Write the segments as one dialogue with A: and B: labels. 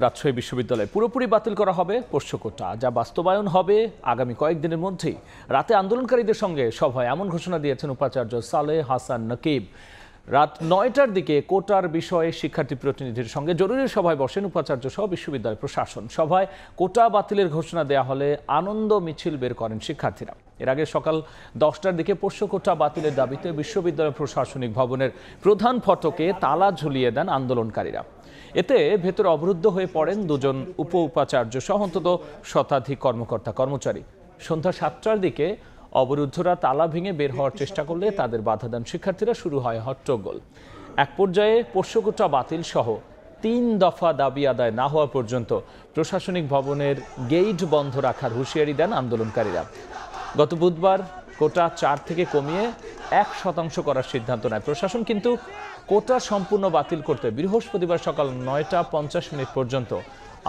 A: রাজশাহী বিশ্ববিদ্যালয়ে পুরোপুরি বাতিল করা হবে পোষ্য কোটা, যা বাস্তবায়ন হবে আগামী কয়েকদিনের মধ্যেই। রাতে আন্দোলনকারীদের সঙ্গে সভায় এমন ঘোষণা দিয়েছেন উপাচার্য সালেহ হাসান নকিব। রাত ৯টার দিকে কোটার বিষয়ে শিক্ষার্থী প্রতিনিধির সঙ্গে জরুরি সভায় বসেন উপাচার্য সহ বিশ্ববিদ্যালয় প্রশাসন। সভায় কোটা বাতিলের ঘোষণা দেয়া হলে আনন্দ মিছিল বের করেন শিক্ষার্থীরা। এর আগে সকাল 10টার দিকে পোষ্য কোটা বাতিলের দাবিতে বিশ্ববিদ্যালয় প্রশাসনিক ভবনের প্রধান ফটকে তালা ঝুলিয়ে দেন আন্দোলনকারীরা। এতে ভেতরে অবরুদ্ধ হয়ে পড়েন দুজন উপ উপাচার্য সহ অন্তত শতাধিক কর্মকর্তা কর্মচারী। সন্ধ্যা 7টার দিকে অবরুদ্ধরা তালা ভেঙে বের হওয়ার চেষ্টা করলে তাদের বাধা দেন শিক্ষার্থীরা। শুরু হয় হট্টগোল। এক পর্যায়ে পোষ্য কোটা বাতিল সহ 3 দফা দাবি আদায় না হওয়া পর্যন্ত প্রশাসনিক ভবনের গেট বন্ধ রাখার হুঁশিয়ারি দেন আন্দোলনকারীরা। গত বুধবার কোটা 4 থেকে কমিয়ে 1% করার সিদ্ধান্ত নেয় প্রশাসন, কিন্তু কোটা সম্পূর্ণ বাতিল করতে বৃহস্পতিবার সকাল 9টা 50 পর্যন্ত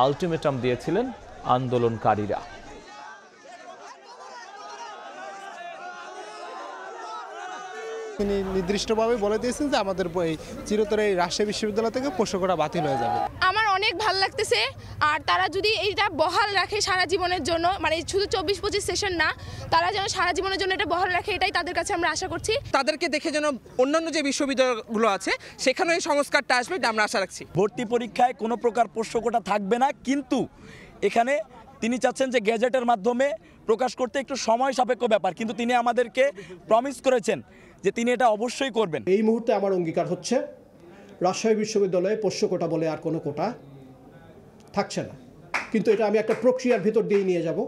A: আলটিমেটাম দিয়েছিলেন আন্দোলনকারীরা।
B: তিনি নির্দিষ্টভাবে বলে দিয়েছেন যে আমাদের চিরতরে এই রাজশাহী বিশ্ববিদ্যালয় থেকে পোষ্য কোটা বাতিল হয়ে যাবে।
C: আমার অনেক ভালো লাগতেছে, আর তারা যদি এইটা বহাল রাখে সারা জীবনের জন্য, মানে শুধু 24-25 সেশন না, তারা যেন সারা জীবনের জন্য এটা বহাল রাখে, এটাই তাদের কাছে আমরা আশা করছি।
D: তাদেরকে দেখে যেন অন্যান্য যে বিশ্ববিদ্যালয়গুলো আছে সেখানে এই সংস্কারটা আসবে, এটা আমরা আশা রাখছি।
E: ভর্তি পরীক্ষায় কোনো প্রকার পোষ্য কোটা থাকবে না, কিন্তু এখানে তিনি চাচ্ছেন যে গ্যাজেটের মাধ্যমে প্রকাশ করতে একটু সময় সাপেক্ষ ব্যাপার, কিন্তু তিনি আমাদেরকে প্রমিস করেছেন যে তিনি এটা অবশ্যই করবেন।
F: এই মুহূর্তে আমার অঙ্গীকার হচ্ছে রাজশাহী বিশ্ববিদ্যালয়ে পোষ্য কোটা বলে আর কোনো কোটা থাকছে না, কিন্তু এটা আমি একটা প্রক্রিয়ার ভিতর দিয়ে নিয়ে যাব।